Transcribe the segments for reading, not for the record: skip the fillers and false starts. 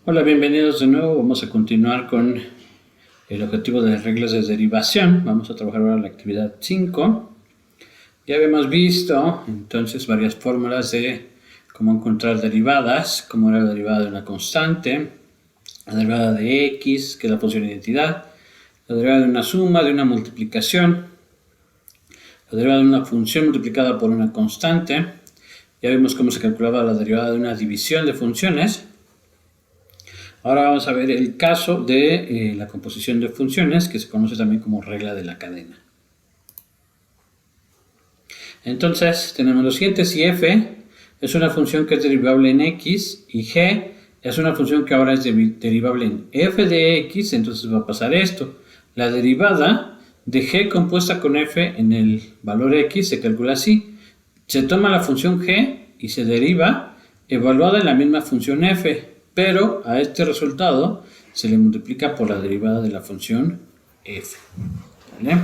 Hola, bienvenidos de nuevo. Vamos a continuar con el objetivo de las reglas de derivación. Vamos a trabajar ahora la actividad 5. Ya habíamos visto entonces varias fórmulas de cómo encontrar derivadas, cómo era la derivada de una constante, la derivada de x, que es la función de identidad, la derivada de una suma, de una multiplicación, la derivada de una función multiplicada por una constante. Ya vimos cómo se calculaba la derivada de una división de funciones. Ahora vamos a ver el caso de la composición de funciones, que se conoce también como regla de la cadena. Entonces, tenemos lo siguiente: si f es una función que es derivable en x y g es una función que ahora es derivable en f de x, entonces va a pasar esto. La derivada de g compuesta con f en el valor x se calcula así. Se toma la función g y se deriva evaluada en la misma función f, pero a este resultado se le multiplica por la derivada de la función f. ¿Vale?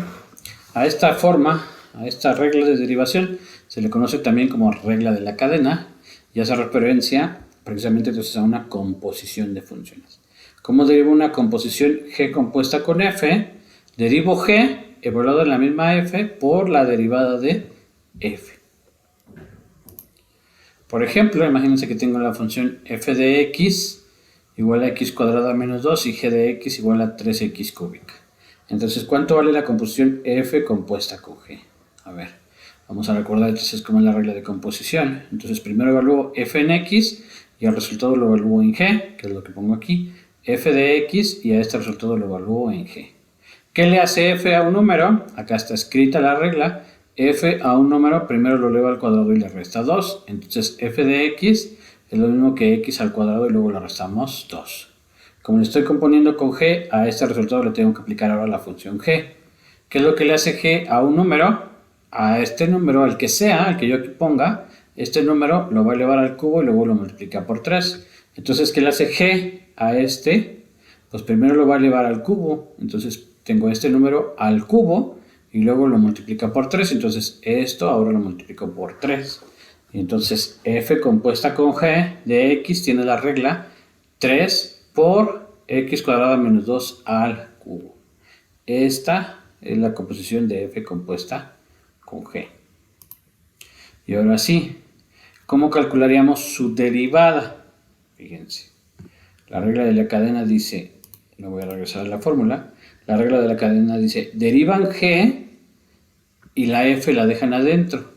A esta forma, a esta regla de derivación, se le conoce también como regla de la cadena y hace referencia precisamente entonces a una composición de funciones. ¿Cómo derivo una composición g compuesta con f? Derivo g evaluado en la misma f por la derivada de f. Por ejemplo, imagínense que tengo la función f de x igual a x cuadrada menos 2 y g de x igual a 3x cúbica. Entonces, ¿cuánto vale la composición f compuesta con g? A ver, vamos a recordar entonces cómo es la regla de composición. Entonces, primero evalúo f en x y el resultado lo evalúo en g, que es lo que pongo aquí. F de x y a este resultado lo evalúo en g. ¿Qué le hace f a un número? Acá está escrita la regla. F a un número primero lo eleva al cuadrado y le resta 2. Entonces f de x es lo mismo que x al cuadrado y luego le restamos 2. Como le estoy componiendo con g, a este resultado le tengo que aplicar ahora la función g. ¿Qué es lo que le hace g a un número? A este número, al que sea, al que yo aquí ponga, este número lo va a elevar al cubo y luego lo multiplica por 3. Entonces, ¿qué le hace g a este? Pues primero lo va a elevar al cubo. Entonces tengo este número al cubo y luego lo multiplica por 3, entonces esto ahora lo multiplico por 3. Y entonces f compuesta con g de x tiene la regla 3 por x cuadrada menos 2 al cubo. Esta es la composición de f compuesta con g. Y ahora sí, ¿cómo calcularíamos su derivada? Fíjense, la regla de la cadena dice, me voy a regresar a la fórmula, la regla de la cadena dice, derivan g y la f la dejan adentro.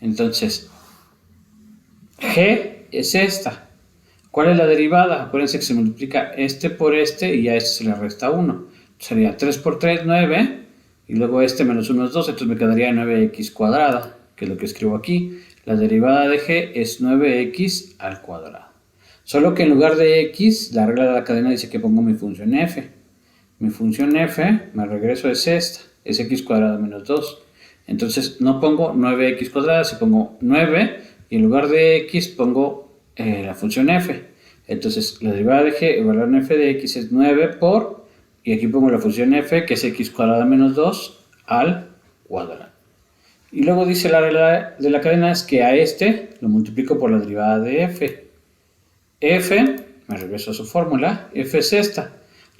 Entonces, g es esta. ¿Cuál es la derivada? Acuérdense que se multiplica este por este y a este se le resta 1. Sería 3 por 3, 9. Y luego este menos 1 es 2, entonces me quedaría 9x cuadrada, que es lo que escribo aquí. La derivada de g es 9x al cuadrado. Solo que en lugar de x, la regla de la cadena dice que pongo mi función f. Mi función f, me regreso, es esta, es x cuadrada menos 2. Entonces no pongo 9x cuadrada, si pongo 9 y en lugar de x pongo la función f. Entonces la derivada de g evaluada en f de x es 9 por, y aquí pongo la función f que es x cuadrada menos 2 al cuadrado. Y luego dice la regla de la cadena es que a este lo multiplico por la derivada de f. F, me regreso a su fórmula, f es esta.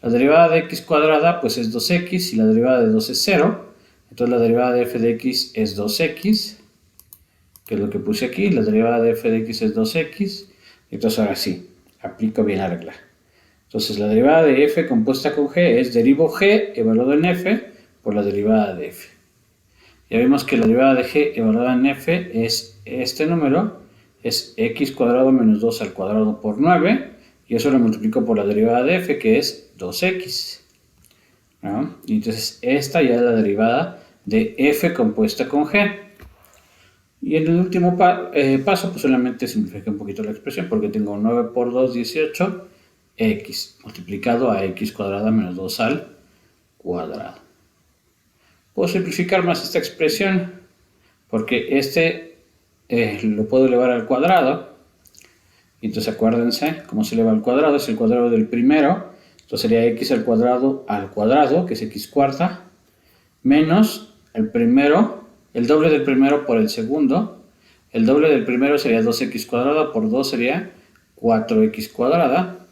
La derivada de x cuadrada pues es 2x y la derivada de 2 es 0. Entonces la derivada de f de x es 2x, que es lo que puse aquí. La derivada de f de x es 2x. Entonces ahora sí, aplico bien la regla. Entonces la derivada de f compuesta con g es derivo g evaluado en f por la derivada de f. Ya vimos que la derivada de g evaluada en f es este número, es x cuadrado menos 2 al cuadrado por 9, y eso lo multiplico por la derivada de f, que es 2x. ¿No? Y entonces esta ya es la derivada de f compuesta con g. Y en el último paso, pues solamente simplifique un poquito la expresión, porque tengo 9 por 2, 18, x, multiplicado a x cuadrada menos 2 al cuadrado. Puedo simplificar más esta expresión, porque este lo puedo elevar al cuadrado. Y entonces acuérdense, cómo se eleva al cuadrado, es el cuadrado del primero. Entonces sería x al cuadrado, que es x cuarta, menos el primero, el doble del primero por el segundo. El doble del primero sería 2x cuadrado, por 2 sería 4x cuadrada,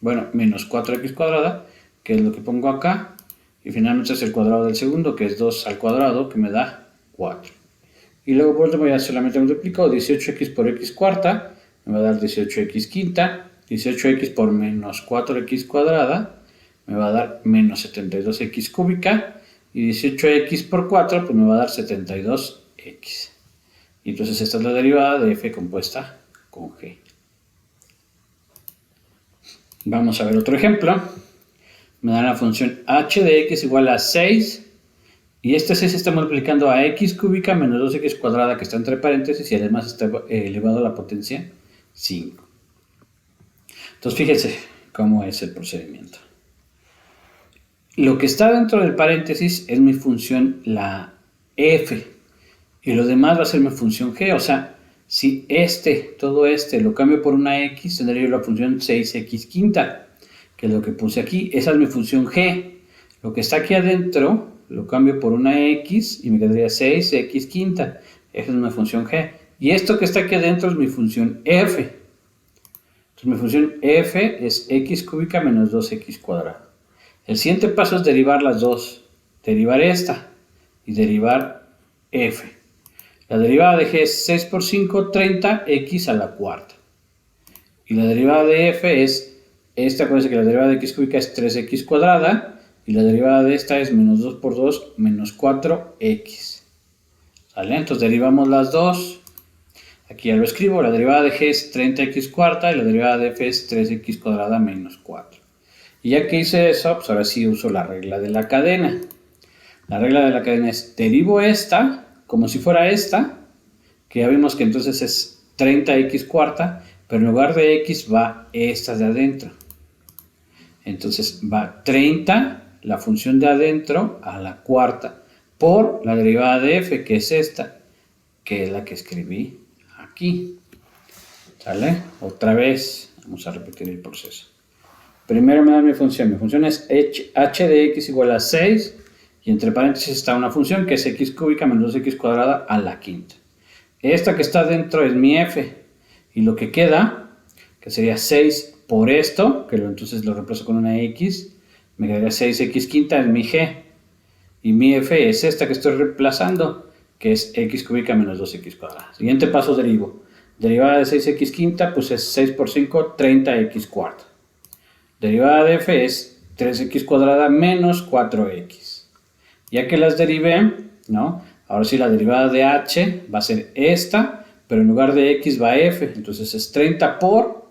bueno, menos 4x cuadrada, que es lo que pongo acá, y finalmente es el cuadrado del segundo, que es 2 al cuadrado, que me da 4. Y luego por último ya solamente multiplico 18x por x cuarta, me va a dar 18x quinta, 18x por menos 4x cuadrada, me va a dar menos 72x cúbica, y 18x por 4, pues me va a dar 72x. Y entonces esta es la derivada de f compuesta con g. Vamos a ver otro ejemplo. Me dan la función h de x igual a 6, y este 6 está multiplicando a x cúbica menos 2x cuadrada, que está entre paréntesis, y además está elevado a la potencia 5. Entonces fíjense cómo es el procedimiento. Lo que está dentro del paréntesis es mi función la f, y lo demás va a ser mi función g. O sea, si todo lo cambio por una x, tendría yo la función 6x quinta, que es lo que puse aquí. Esa es mi función g. Lo que está aquí adentro lo cambio por una x y me quedaría 6x quinta. Esa es mi función g. Y esto que está aquí adentro es mi función f. Entonces mi función f es x cúbica menos 2x cuadrada. El siguiente paso es derivar las dos. Derivar esta y derivar f. La derivada de g es 6 por 5, 30, x a la cuarta. Y la derivada de f es esta, acuérdense que la derivada de x cúbica es 3x cuadrada. Y la derivada de esta es menos 2 por 2, menos 4x. ¿Sale? Entonces derivamos las dos. Aquí ya lo escribo. La derivada de g es 30x cuarta y la derivada de f es 3x cuadrada menos 4. Y ya que hice eso, pues ahora sí uso la regla de la cadena. La regla de la cadena es derivo esta como si fuera esta, que ya vimos que entonces es 30x cuarta, pero en lugar de x va esta de adentro. Entonces va 30, la función de adentro, a la cuarta, por la derivada de f, que es esta, que es la que escribí aquí. ¿Sale? Otra vez, vamos a repetir el proceso. Primero me da mi función es h de x igual a 6, y entre paréntesis está una función que es x cúbica menos 2x cuadrada a la quinta. Esta que está dentro es mi f, y lo que queda, que sería 6 por esto, que entonces lo reemplazo con una x, me quedaría 6x quinta, es mi g, y mi f es esta que estoy reemplazando, que es x cúbica menos 2x cuadrada. Siguiente paso derivo. Derivada de 6x quinta, pues es 6 por 5, 30x cuarta. Derivada de f es 3x cuadrada menos 4x. Ya que las derivé, ¿no? Ahora sí la derivada de h va a ser esta, pero en lugar de x va f. Entonces es 30 por,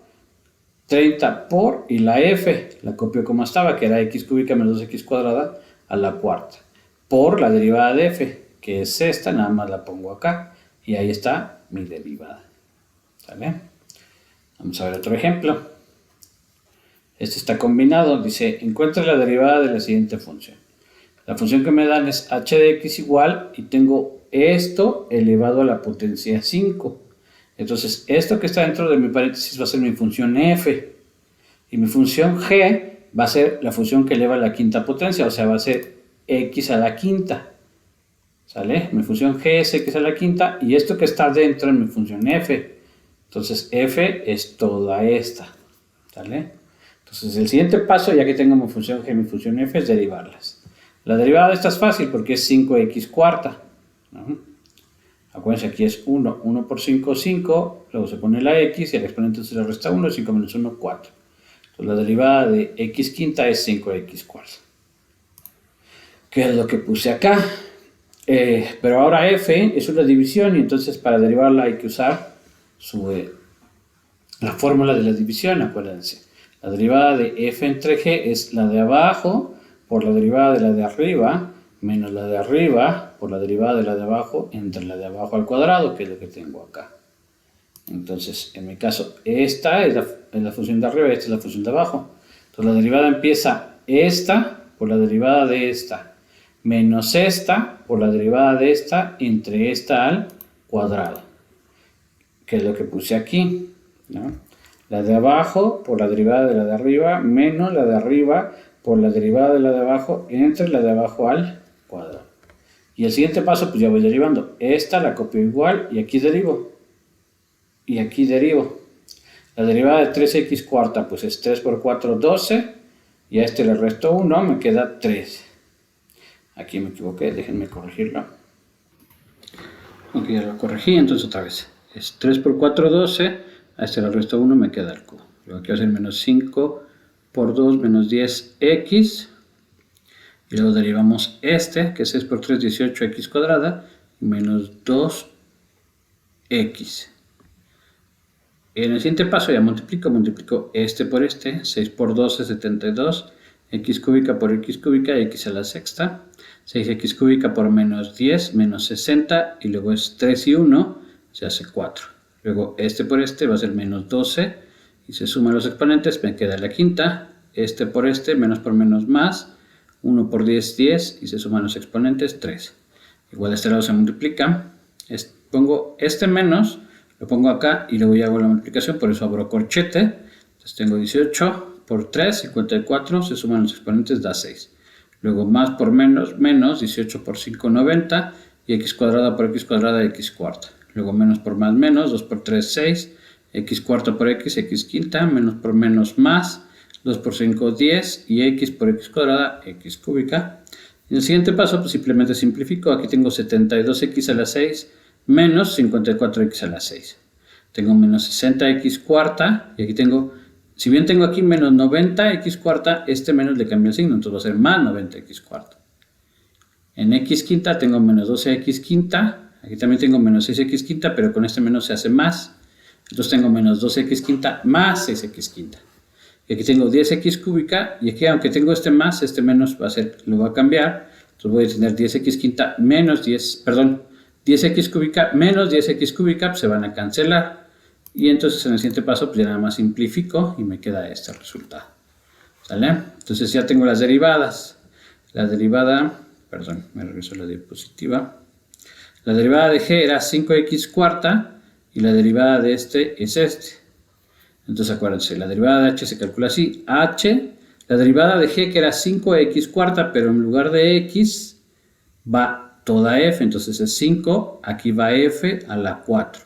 y la f la copio como estaba, que era x cúbica menos 2x cuadrada a la cuarta. Por la derivada de f, que es esta, nada más la pongo acá. Y ahí está mi derivada. ¿Sale? Vamos a ver otro ejemplo. Este está combinado. Dice, encuentra la derivada de la siguiente función. La función que me dan es h de x igual, y tengo esto elevado a la potencia 5. Entonces, esto que está dentro de mi paréntesis va a ser mi función f. Y mi función g va a ser la función que eleva a la quinta potencia, o sea, va a ser x a la quinta. ¿Sale? Mi función g es x a la quinta, y esto que está dentro es mi función f. Entonces, f es toda esta. ¿Sale? Entonces, el siguiente paso, ya que tengo mi función g y mi función f, es derivarlas. La derivada de esta es fácil porque es 5x cuarta, ¿no? Acuérdense, aquí es 1, 1 por 5, 5, luego se pone la x y al exponente se le resta 1, 5 menos 1, 4. Entonces la derivada de x quinta es 5x cuarta. ¿Qué es lo que puse acá? Pero ahora f es una división, y entonces para derivarla hay que usar la fórmula de la división, acuérdense. La derivada de f entre g es la de abajo por la derivada de la de arriba, menos la de arriba por la derivada de la de abajo entre la de abajo al cuadrado, que es lo que tengo acá. Entonces, en mi caso, esta es la función de arriba y esta es la función de abajo. Entonces, la derivada empieza esta por la derivada de esta, menos esta por la derivada de esta entre esta al cuadrado, que es lo que puse aquí, ¿no? La de abajo por la derivada de la de arriba, menos la de arriba por la derivada de la de abajo entre la de abajo al cuadrado. Y el siguiente paso, pues ya voy derivando. Esta la copio igual y aquí derivo. Y aquí derivo. La derivada de 3x cuarta pues es 3 por 4, 12. Y a este le resto 1, me queda 3. Aquí me equivoqué, déjenme corregirlo. Ok, ya lo corregí, entonces otra vez. Es 3 por 4, 12. A este le resto 1, me queda el cubo. Luego aquí va a ser menos 5 por 2, menos 10x. Y luego derivamos este, que es 6 por 3, 18x cuadrada, menos 2x. En el siguiente paso ya multiplico este por este, 6 por 12 es 72, x cúbica por x cúbica, x a la sexta, 6x cúbica por menos 10, menos 60, y luego es 3 y 1, se hace 4. Luego este por este va a ser menos 12, y se suman los exponentes, me queda la quinta, este por este, menos por menos más, 1 por 10, 10, y se suman los exponentes, 3. Igual de este lado se multiplica, pongo este menos, lo pongo acá y luego ya hago la multiplicación, por eso abro corchete. Entonces tengo 18 por 3, 54, se suman los exponentes, da 6. Luego más por menos, menos, 18 por 5, 90, y x cuadrada por x cuadrada, x cuarta. Luego menos por más, menos, 2 por 3, 6, x cuarta por x quinta, menos por menos más, 2 por 5, 10, y x por x cuadrada, x cúbica. En el siguiente paso, pues simplemente simplifico. Aquí tengo 72x a la 6 menos 54x a la 6. Tengo menos 60x cuarta, y aquí tengo, si bien tengo aquí menos 90x cuarta, este menos le cambia el signo, entonces va a ser más 90x cuarta. En x quinta tengo menos 12x quinta, aquí también tengo menos 6x quinta, pero con este menos se hace más. Entonces tengo menos 12x quinta más 6x quinta. Y aquí tengo 10x cúbica, y aquí aunque tengo este más, este menos va a ser, lo va a cambiar. Entonces voy a tener 10x quinta menos 10x cúbica menos 10x cúbica, pues se van a cancelar. Y entonces en el siguiente paso, pues ya nada más simplifico y me queda este resultado. ¿Sale? Entonces ya tengo las derivadas. La derivada, perdón, me regreso a la diapositiva. La derivada de g era 5x cuarta y la derivada de este es este. Entonces acuérdense, la derivada de h se calcula así. h, la derivada de g que era 5x cuarta, pero en lugar de x va toda f, entonces es 5, aquí va f a la 4.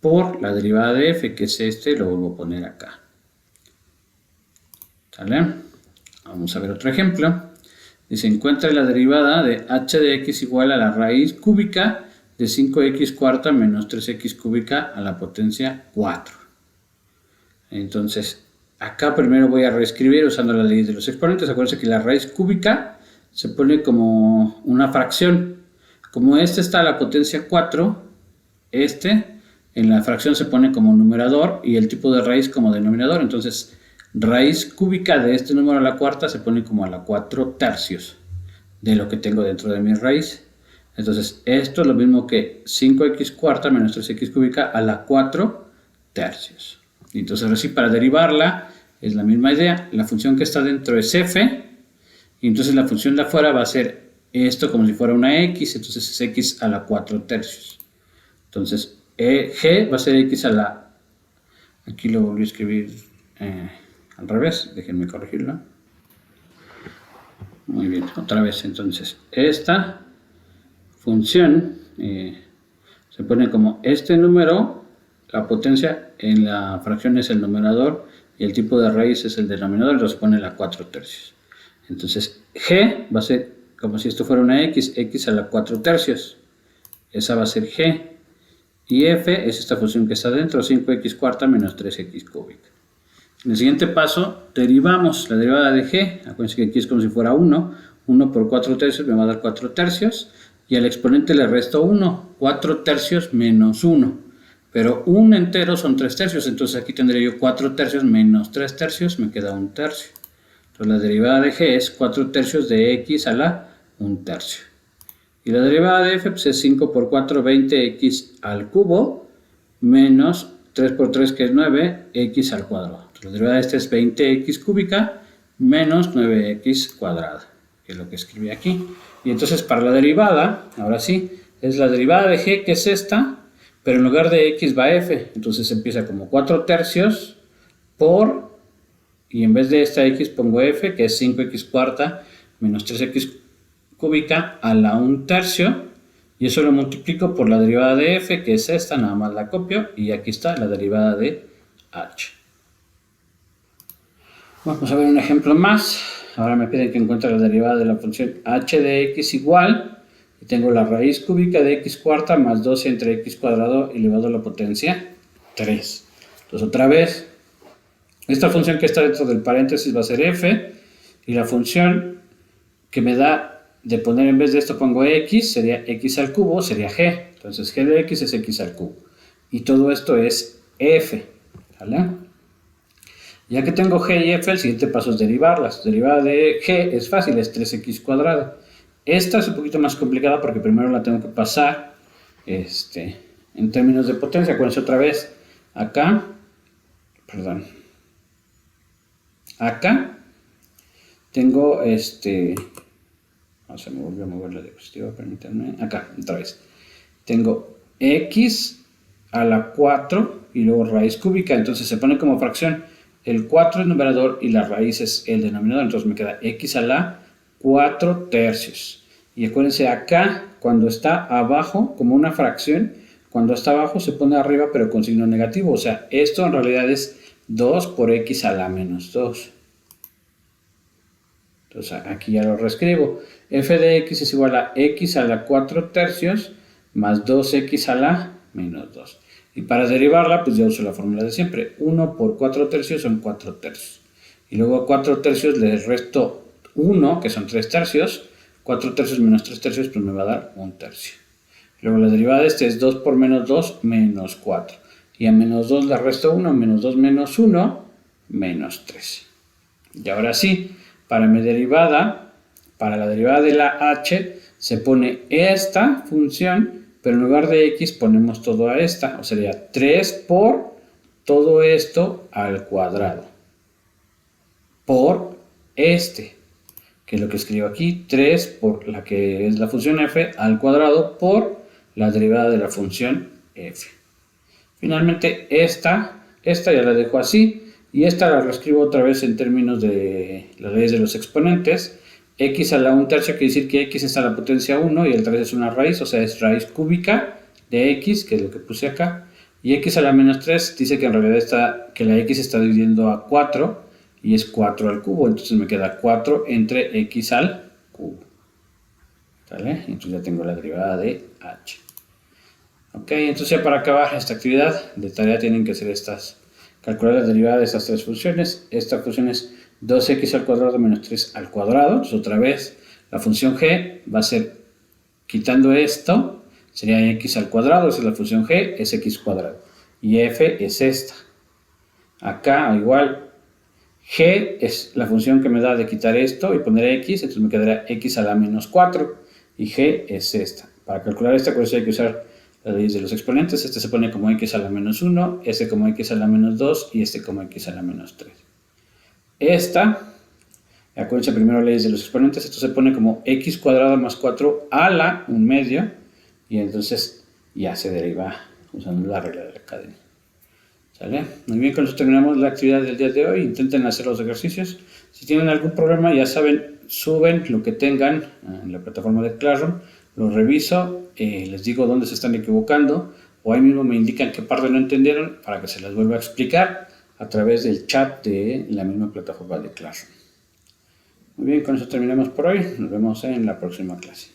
Por la derivada de f, que es este, lo vuelvo a poner acá. ¿Sale? Vamos a ver otro ejemplo. Dice, encuentra la derivada de h de x igual a la raíz cúbica de 5x cuarta menos 3x cúbica a la potencia 4. Entonces, acá primero voy a reescribir usando la ley de los exponentes. Acuérdense que la raíz cúbica se pone como una fracción. Como este está a la potencia 4, en la fracción se pone como numerador y el tipo de raíz como denominador. Entonces, raíz cúbica de este número a la cuarta se pone como a la 4 tercios de lo que tengo dentro de mi raíz. Entonces, esto es lo mismo que 5x cuarta menos 3x cúbica a la 4 tercios. Y entonces, así para derivarla es la misma idea. La función que está dentro es f, y entonces la función de afuera va a ser esto como si fuera una x, entonces es x a la 4 tercios. Entonces, g va a ser x a la... Aquí lo volví a escribir al revés, déjenme corregirlo. Muy bien, otra vez, entonces, esta función se pone como este número, la potencia en la fracción es el numerador y el tipo de raíz es el denominador, entonces se pone la 4 tercios. Entonces, g va a ser como si esto fuera una x, x a la 4 tercios. Esa va a ser g. Y f es esta función que está dentro, 5x cuarta menos 3x cúbica. En el siguiente paso, derivamos la derivada de g. Acuérdense que aquí es como si fuera 1. 1 por 4 tercios me va a dar 4 tercios. Y al exponente le resto 1. 4 tercios menos 1. Pero un entero son 3 tercios. Entonces aquí tendré yo 4 tercios menos 3 tercios. Me queda 1 tercio. Entonces la derivada de g es 4 tercios de x a la 1 tercio. Y la derivada de f pues es 5 por 4, 20x al cubo, menos 3 por 3 que es 9, x al cuadrado. Entonces, la derivada de este es 20x cúbica menos 9x cuadrada, que es lo que escribí aquí. Y entonces para la derivada, ahora sí, es la derivada de g que es esta, pero en lugar de x va f. Entonces empieza como 4 tercios por, y en vez de esta x pongo f, que es 5x cuarta menos 3x cúbica a la 1 tercio, y eso lo multiplico por la derivada de f, que es esta, nada más la copio, y aquí está la derivada de h. Vamos a ver un ejemplo más. Ahora me piden que encuentre la derivada de la función h de x igual, y tengo la raíz cúbica de x cuarta más 12 entre x cuadrado elevado a la potencia 3. Entonces otra vez, esta función que está dentro del paréntesis va a ser f, y la función que me da de poner en vez de esto pongo x, sería x al cubo, sería g. Entonces g de x es x al cubo. Y todo esto es f, ¿vale? Ya que tengo g y f, el siguiente paso es derivarlas. Derivada de g es fácil, es 3x cuadrado. Esta es un poquito más complicada porque primero la tengo que pasar en términos de potencia. Acuérdense otra vez, acá tengo se me volvió a mover la diapositiva, permítanme. Acá, otra vez. Tengo x a la 4 y luego raíz cúbica, entonces se pone como fracción. El 4 es numerador y la raíz es el denominador, entonces me queda x a la 4 tercios. Y acuérdense, acá, cuando está abajo, como una fracción, cuando está abajo se pone arriba pero con signo negativo. O sea, esto en realidad es 2 por x a la menos 2. Entonces aquí ya lo reescribo. F de x es igual a x a la 4 tercios más 2x a la menos 2. Y para derivarla, pues ya uso la fórmula de siempre. 1 por 4 tercios son 4 tercios. Y luego a 4 tercios le resto 1, que son 3 tercios. 4 tercios menos 3 tercios, pues me va a dar 1 tercio. Luego la derivada de este es 2 por menos 2, menos 4. Y a menos 2 le resto 1, menos 2 menos 1, menos 3. Y ahora sí, para la derivada de la h, se pone esta función, pero en lugar de x ponemos todo a esta, o sería 3 por todo esto al cuadrado, por que es lo que escribo aquí, 3 por la que es la función f al cuadrado por la derivada de la función f. Finalmente esta ya la dejo así, y esta la reescribo otra vez en términos de las leyes de los exponentes. X a la 1 tercio quiere decir que x está a la potencia 1 y el 3 es una raíz, o sea es raíz cúbica de x, que es lo que puse acá. Y x a la menos 3 dice que en realidad que la x está dividiendo a 4 y es 4 al cubo, entonces me queda 4 entre x al cubo. ¿Vale? Entonces ya tengo la derivada de h. Ok, entonces ya para acabar esta actividad de tarea tienen que hacer calcular la derivada de estas tres funciones. Esta función es 2x al cuadrado menos 3 al cuadrado. Entonces otra vez la función g va a ser, quitando esto, sería x al cuadrado, esa es la función g, es x cuadrado. Y f es esta. Acá igual, g es la función que me da de quitar esto y poner x, entonces me quedará x a la menos 4. Y g es esta. Para calcular esta, por eso hay que usar las leyes de los exponentes. Este se pone como x a la menos 1, este como x a la menos 2 y este como x a la menos 3. Acuérdense primero leyes de los exponentes, esto se pone como x cuadrado más 4 a la 1 medio y entonces ya se deriva usando la regla de la cadena. ¿Sale? Muy bien, con eso terminamos la actividad del día de hoy. Intenten hacer los ejercicios. Si tienen algún problema, ya saben, suben lo que tengan en la plataforma de Classroom, lo reviso, les digo dónde se están equivocando o ahí mismo me indican qué parte no entendieron para que se las vuelva a explicar a través del chat de la misma plataforma de Classroom. Muy bien, con eso terminamos por hoy. Nos vemos en la próxima clase.